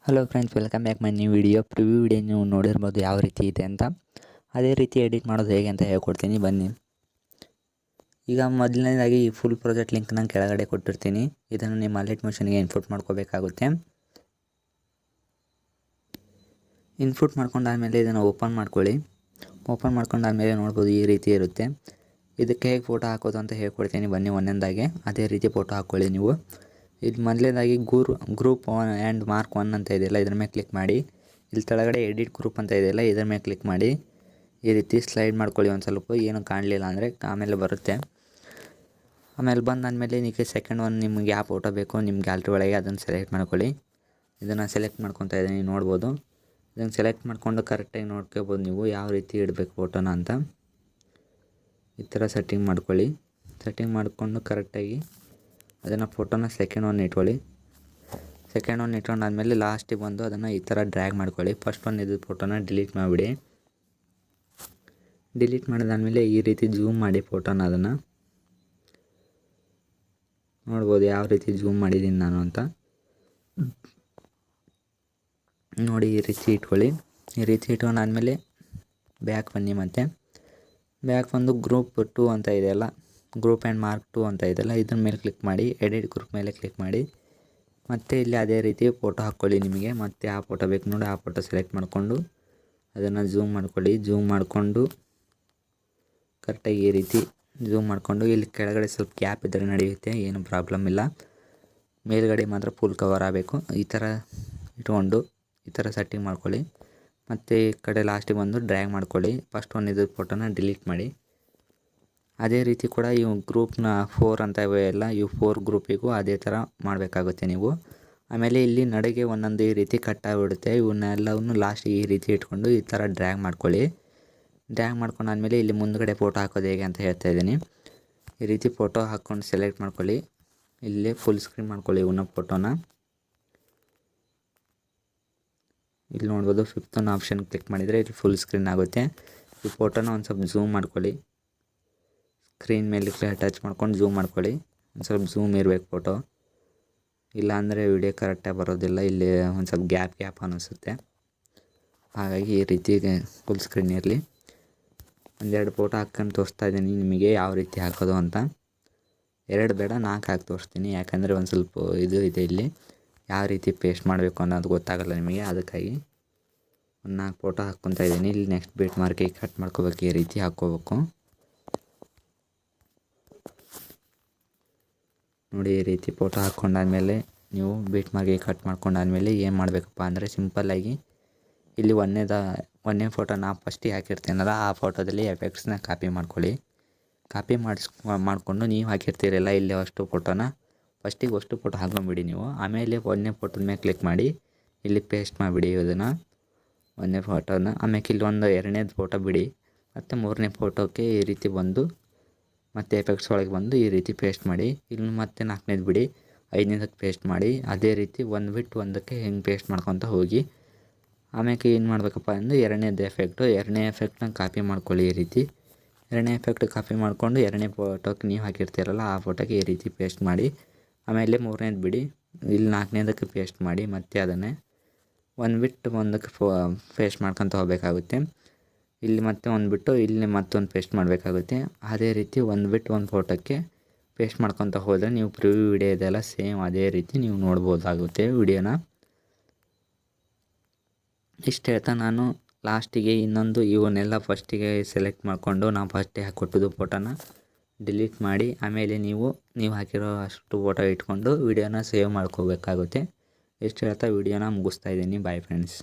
Hello friends, welcome back my new video. Preview video ನೀವು ನೋಡಿರ್ಬೋದು ಯಾವ ರೀತಿ ಇದೆ ಅಂತ. ಅದೇ ರೀತಿ ಎಡಿಟ್ ಮಾಡೋದು ಹೇಗೆ ಅಂತ ಹೇಳ್ಕೊಡ್ತೀನಿ ಬನ್ನಿ. ಈಗ ಮೊದಲನೇದಾಗಿ ಈ ಫುಲ್ ಪ್ರಾಜೆಕ್ಟ್ ಲಿಂಕ್ ನಾನು ಕೆಳಗಡೆ ಕೊಟ್ಟಿರ್ತೀನಿ. ಇದನ್ನು ನಿಮ್ಮ ಅಲೈಟ್ ಮೋಷನ್ಗೆ ಇನ್ಪುಟ್ ಮಾಡ್ಕೋಬೇಕಾಗುತ್ತೆ. ಇನ್ಪುಟ್ ಮಾಡ್ಕೊಂಡಾದಮೇಲೆ ಇದನ್ನು ಓಪನ್ ಮಾಡ್ಕೊಳ್ಳಿ. ಓಪನ್ ಮಾಡ್ಕೊಂಡಾದಮೇಲೆ ನೋಡ್ಬೋದು ಈ ರೀತಿ ಇರುತ್ತೆ. ಇದಕ್ಕೆ ಹೇಗೆ ಫೋಟೋ ಹಾಕೋದು ಅಂತ ಹೇಳ್ಕೊಡ್ತೀನಿ ಬನ್ನಿ ಒಂದೊಂದಾಗೆ. ಅದೇ ರೀತಿ ಫೋಟೋ ಹಾಕ್ಕೊಳ್ಳಿ ನೀವು. ಇದು ಮೊದಲನೇದಾಗಿ ಗ್ರೂಪ್ 1 ಆ್ಯಂಡ್ ಮಾರ್ಕ್ 1 ಅಂತ ಇದೆಯಲ್ಲ, ಇದ್ರ ಮೇಲೆ ಕ್ಲಿಕ್ ಮಾಡಿ. ಇಲ್ಲಿ ಕೆಳಗಡೆ ಎಡಿಟ್ ಗ್ರೂಪ್ ಅಂತ ಇದೆಯಲ್ಲ, ಇದ್ರ ಮೇಲೆ ಕ್ಲಿಕ್ ಮಾಡಿ. ಈ ರೀತಿ ಸ್ಲೈಡ್ ಮಾಡ್ಕೊಳ್ಳಿ ಒಂದು ಸ್ವಲ್ಪ, ಏನು ಕಾಣಲಿಲ್ಲ ಅಂದರೆ ಆಮೇಲೆ ಬರುತ್ತೆ. ಆಮೇಲೆ ಬಂದಾದಮೇಲೆ ನಿಮಗೆ ಸೆಕೆಂಡ್ ಒನ್ ನಿಮಗೆ ಯಾವ ಫೋಟೋ ಬೇಕು ನಿಮ್ಮ ಗ್ಯಾಲ್ರಿ ಒಳಗೆ ಅದನ್ನು ಸೆಲೆಕ್ಟ್ ಮಾಡ್ಕೊಳ್ಳಿ. ಇದನ್ನು ಸೆಲೆಕ್ಟ್ ಮಾಡ್ಕೊತಾ ಇದ್ದೀನಿ ನೋಡ್ಬೋದು. ಇದನ್ನು ಸೆಲೆಕ್ಟ್ ಮಾಡ್ಕೊಂಡು ಕರೆಕ್ಟಾಗಿ ನೋಡ್ಕೋಬೋದು ನೀವು ಯಾವ ರೀತಿ ಇಡಬೇಕು ಫೋಟೋನ ಅಂತ. ಈ ಥರ ಸೆಟ್ಟಿಂಗ್ ಮಾಡ್ಕೊಳ್ಳಿ. ಸೆಟ್ಟಿಂಗ್ ಮಾಡಿಕೊಂಡು ಕರೆಕ್ಟಾಗಿ ಅದನ್ನು ಫೋಟೋನ ಸೆಕೆಂಡ್ ಒನ್ ಇಟ್ಕೊಳ್ಳಿ. ಸೆಕೆಂಡ್ ಒನ್ ಇಟ್ಕೊಂಡಾದ್ಮೇಲೆ ಲಾಸ್ಟಿಗೆ ಬಂದು ಅದನ್ನು ಈ ಥರ ಡ್ರ್ಯಾಗ್ ಮಾಡ್ಕೊಳ್ಳಿ. ಫಸ್ಟ್ ಒನ್ ಇದು ಫೋಟೋನ ಡಿಲೀಟ್ ಮಾಡಿಬಿಡಿ. ಡಿಲೀಟ್ ಮಾಡಿದಾದ್ಮೇಲೆ ಈ ರೀತಿ ಜೂಮ್ ಮಾಡಿ ಫೋಟೋನ. ಅದನ್ನು ನೋಡ್ಬೋದು ಯಾವ ರೀತಿ ಜೂಮ್ ಮಾಡಿದ್ದೀನಿ ನಾನು ಅಂತ ನೋಡಿ. ಈ ರೀತಿ ಇಟ್ಕೊಳ್ಳಿ. ಈ ರೀತಿ ಇಟ್ಕೊಂಡಾದ್ಮೇಲೆ ಬ್ಯಾಕ್ ಬನ್ನಿ. ಮತ್ತು ಬ್ಯಾಕ್ ಬಂದು ಗ್ರೂಪ್ 2 ಅಂತ ಇದೆಯಲ್ಲ, ಗ್ರೂಪ್ ಆ್ಯಂಡ್ ಮಾರ್ಕ್ 2 ಅಂತ ಇದೆಯಲ್ಲ, ಇದ್ರ ಮೇಲೆ ಕ್ಲಿಕ್ ಮಾಡಿ. ಎಡಿಟ್ ಗ್ರೂಪ್ ಮೇಲೆ ಕ್ಲಿಕ್ ಮಾಡಿ. ಮತ್ತು ಇಲ್ಲಿ ಅದೇ ರೀತಿ ಫೋಟೋ ಹಾಕ್ಕೊಳ್ಳಿ. ನಿಮಗೆ ಮತ್ತೆ ಆ ಫೋಟೋ ಬೇಕು ನೋಡಿ, ಆ ಫೋಟೋ ಸೆಲೆಕ್ಟ್ ಮಾಡಿಕೊಂಡು ಅದನ್ನು ಜೂಮ್ ಮಾಡ್ಕೊಳ್ಳಿ. ಜೂಮ್ ಮಾಡಿಕೊಂಡು ಕರೆಕ್ಟಾಗಿ ಈ ರೀತಿ ಜೂಮ್ ಮಾಡಿಕೊಂಡು ಇಲ್ಲಿ ಕೆಳಗಡೆ ಸ್ವಲ್ಪ ಗ್ಯಾಪ್ ಇದ್ದರೆ ನಡೆಯುತ್ತೆ, ಏನು ಪ್ರಾಬ್ಲಮ್ ಇಲ್ಲ. ಮೇಲ್ಗಡೆ ಮಾತ್ರ ಫುಲ್ ಕವರ್ ಆಗಬೇಕು. ಈ ಥರ ಇಟ್ಕೊಂಡು ಈ ಥರ ಸೆಟ್ಟಿಂಗ್ ಮಾಡ್ಕೊಳ್ಳಿ. ಮತ್ತು ಈ ಕಡೆ ಲಾಸ್ಟಿಗೆ ಬಂದು ಡ್ರ್ಯಾಗ್ ಮಾಡ್ಕೊಳ್ಳಿ. ಫಸ್ಟ್ ಒನ್ ಇದು ಫೋಟೋನ ಡಿಲೀಟ್ ಮಾಡಿ. ಅದೇ ರೀತಿ ಕೂಡ ಇವು ಗ್ರೂಪ್ನ 4 ಅಂತ ಇವೆಯಲ್ಲ, ಇವು 4 ಗ್ರೂಪಿಗೂ ಅದೇ ಥರ ಮಾಡಬೇಕಾಗುತ್ತೆ ನೀವು. ಆಮೇಲೆ ಇಲ್ಲಿ ನಡುಗೆ ಒಂದೊಂದು ಈ ರೀತಿ ಕಟ್ಟಾಗಿಬಿಡುತ್ತೆ. ಇವನ್ನೆಲ್ಲವನ್ನು ಲಾಸ್ಟಿಗೆ ಈ ರೀತಿ ಇಟ್ಕೊಂಡು ಈ ಥರ ಡ್ರ್ಯಾಗ್ ಮಾಡ್ಕೊಳ್ಳಿ. ಡ್ರ್ಯಾಗ್ ಮಾಡ್ಕೊಂಡಾದ್ಮೇಲೆ ಇಲ್ಲಿ ಮುಂದುಗಡೆ ಫೋಟೋ ಹಾಕೋದು ಹೇಗೆ ಅಂತ ಹೇಳ್ತಾ ಇದ್ದೀನಿ. ಈ ರೀತಿ ಫೋಟೋ ಹಾಕ್ಕೊಂಡು ಸೆಲೆಕ್ಟ್ ಮಾಡ್ಕೊಳ್ಳಿ. ಇಲ್ಲಿ ಫುಲ್ ಸ್ಕ್ರೀನ್ ಮಾಡ್ಕೊಳ್ಳಿ ಇವನ್ನ ಫೋಟೋನ. ಇಲ್ಲಿ ನೋಡ್ಬೋದು 5th ಒನ್ ಆಪ್ಷನ್ ಕ್ಲಿಕ್ ಮಾಡಿದರೆ ಇಲ್ಲಿ ಫುಲ್ ಸ್ಕ್ರೀನ್ ಆಗುತ್ತೆ. ಈ ಫೋಟೋನ ಒಂದು ಸ್ವಲ್ಪ ಝೂಮ್ ಮಾಡ್ಕೊಳ್ಳಿ. ಸ್ಕ್ರೀನ್ ಮೇಲೆ ಟಚ್ ಮಾಡ್ಕೊಂಡು ಝೂಮ್ ಮಾಡ್ಕೊಳ್ಳಿ. ಒಂದು ಸ್ವಲ್ಪ ಝೂಮ್ ಇರಬೇಕು ಫೋಟೋ, ಇಲ್ಲಾಂದರೆ ವಿಡಿಯೋ ಕರೆಕ್ಟಾಗಿ ಬರೋದಿಲ್ಲ. ಇಲ್ಲಿ ಒಂದು ಸ್ವಲ್ಪ ಗ್ಯಾಪ್ ಅನ್ನಿಸುತ್ತೆ. ಹಾಗಾಗಿ ಈ ರೀತಿ ಫುಲ್ ಸ್ಕ್ರೀನ್ ಇರಲಿ. ಒಂದೆರಡು ಫೋಟೋ ಹಾಕ್ಕೊಂಡು ತೋರಿಸ್ತಾ ಇದ್ದೀನಿ ನಿಮಗೆ ಯಾವ ರೀತಿ ಹಾಕೋದು ಅಂತ. 2 ಬೇಡ 4 ಹಾಕಿ ತೋರಿಸ್ತೀನಿ, ಯಾಕಂದರೆ ಒಂದು ಸ್ವಲ್ಪ ಇದು ಇದೆ ಇಲ್ಲಿ ಯಾವ ರೀತಿ ಪೇಸ್ಟ್ ಮಾಡಬೇಕು ಅನ್ನೋದು ಗೊತ್ತಾಗಲ್ಲ ನಿಮಗೆ. ಅದಕ್ಕಾಗಿ ಒಂದು 4 ಫೋಟೋ ಹಾಕ್ಕೊತಾ ಇದ್ದೀನಿ. ಇಲ್ಲಿ ನೆಕ್ಸ್ಟ್ ಬೀಟ್ ಮಾರ್ಕಿಗೆ ಕಟ್ ಮಾಡ್ಕೋಬೇಕು. ಈ ರೀತಿ ಹಾಕ್ಕೋಬೇಕು ನೋಡಿ. ಈ ರೀತಿ ಫೋಟೋ ಹಾಕ್ಕೊಂಡಾದ್ಮೇಲೆ ನೀವು ಬೀಟ್ ಮಾರ್ಕಿಗೆ ಕಟ್ ಮಾಡ್ಕೊಂಡಾದ್ಮೇಲೆ ಏನು ಮಾಡಬೇಕಪ್ಪ ಅಂದರೆ ಸಿಂಪಲ್ಲಾಗಿ ಇಲ್ಲಿ ಒಂದನೇ ಫೋಟೋ ನಾ ಫಸ್ಟಿಗೆ ಹಾಕಿರ್ತೀನಲ್ಲ, ಆ ಫೋಟೋದಲ್ಲಿ ಎಫೆಕ್ಟ್ಸ್ನ ಕಾಪಿ ಮಾಡ್ಕೊಳ್ಳಿ. ಕಾಪಿ ಮಾಡಿಕೊಂಡು ನೀವು ಹಾಕಿರ್ತೀರಲ್ಲ ಇಲ್ಲಿ ಅಷ್ಟು ಫೋಟೋನ ಫಸ್ಟಿಗೆ ಅಷ್ಟು ಫೋಟೋ ಹಾಕೊಂಬಿಡಿ ನೀವು. ಆಮೇಲೆ ಒಂದನೇ ಫೋಟೋದ ಮೇಲೆ ಕ್ಲಿಕ್ ಮಾಡಿ ಇಲ್ಲಿ ಪೇಸ್ಟ್ ಮಾಡಿಬಿಡಿ ಇದನ್ನು, ಒಂದನೇ ಫೋಟೋನ. ಆಮೇಲೆ ಇಲ್ಲಿ ಒಂದು 2ನೇದು ಫೋಟೋ ಬಿಡಿ. ಮತ್ತು 3ನೇ ಫೋಟೋಕ್ಕೆ ಈ ರೀತಿ ಬಂದು ಮತ್ತು ಎಫೆಕ್ಟ್ಸ್ ಒಳಗೆ ಬಂದು ಈ ರೀತಿ ಪೇಸ್ಟ್ ಮಾಡಿ. ಇಲ್ಲಿ ಮತ್ತೆ 4ನೇದು ಬಿಡಿ, 5ನೇದಕ್ಕೆ ಪೇಸ್ಟ್ ಮಾಡಿ. ಅದೇ ರೀತಿ ಒಂದು ಬಿಟ್ಟು ಒಂದಕ್ಕೆ ಹೆಂಗೆ ಪೇಸ್ಟ್ ಮಾಡ್ಕೊತ ಹೋಗಿ. ಆಮೇಲೆ ಏನು ಮಾಡಬೇಕಪ್ಪ ಅಂದರೆ 2ನೇದು ಎಫೆಕ್ಟು, 2ನೇ ಎಫೆಕ್ಟ್ನ ಕಾಪಿ ಮಾಡ್ಕೊಳ್ಳಿ. ಈ ರೀತಿ 2ನೇ ಎಫೆಕ್ಟ್ ಕಾಪಿ ಮಾಡಿಕೊಂಡು 2ನೇ ಫೋಟೋಕ್ಕೆ ನೀವು ಹಾಕಿರ್ತೀರಲ್ಲ ಆ ಫೋಟೋಕ್ಕೆ ಈ ರೀತಿ ಪೇಸ್ಟ್ ಮಾಡಿ. ಆಮೇಲೆ 3ನೇದು ಬಿಡಿ, ಇಲ್ಲಿ 4ನೇದಕ್ಕೆ ಪೇಸ್ಟ್ ಮಾಡಿ. ಮತ್ತು ಅದನ್ನೇ ಒಂದು ಬಿಟ್ಟು ಒಂದಕ್ಕೆ ಪೇಸ್ಟ್ ಮಾಡ್ಕೊತ ಹೋಗಬೇಕಾಗುತ್ತೆ. ಇಲ್ಲಿ ಮತ್ತೆ ಒಂದು ಬಿಟ್ಟು ಇಲ್ಲಿ ಮತ್ತೊಂದು ಪೇಸ್ಟ್ ಮಾಡಬೇಕಾಗುತ್ತೆ. ಅದೇ ರೀತಿ ಒಂದು ಬಿಟ್ಟು ಒಂದು ಫೋಟೋಕ್ಕೆ ಪೇಸ್ಟ್ ಮಾಡ್ಕೊತ ಹೋದರೆ ನೀವು ಪ್ರಿವ್ಯೂ ವಿಡಿಯೋ ಇದೆಲ್ಲ ಸೇಮ್ ಅದೇ ರೀತಿ ನೀವು ನೋಡ್ಬೋದಾಗುತ್ತೆ ವಿಡಿಯೋನ. ಇಷ್ಟು ಹೇಳ್ತಾ ನಾನು ಲಾಸ್ಟಿಗೆ ಇನ್ನೊಂದು ಇವನ್ನೆಲ್ಲ ಫಸ್ಟಿಗೆ ಸೆಲೆಕ್ಟ್ ಮಾಡಿಕೊಂಡು ನಾವು ಫಸ್ಟಿಗೆ ಹಾಕ್ಕೊಟ್ಟಿದ್ದು ಫೋಟೋನ ಡಿಲೀಟ್ ಮಾಡಿ. ಆಮೇಲೆ ನೀವು ಹಾಕಿರೋ ಅಷ್ಟು ಫೋಟೋ ಇಟ್ಕೊಂಡು ವಿಡಿಯೋನ ಸೇವ್ ಮಾಡ್ಕೋಬೇಕಾಗುತ್ತೆ. ಇಷ್ಟು ಹೇಳ್ತಾ ವಿಡಿಯೋನ ಮುಗಿಸ್ತಾ ಇದ್ದೀನಿ. Bye friends.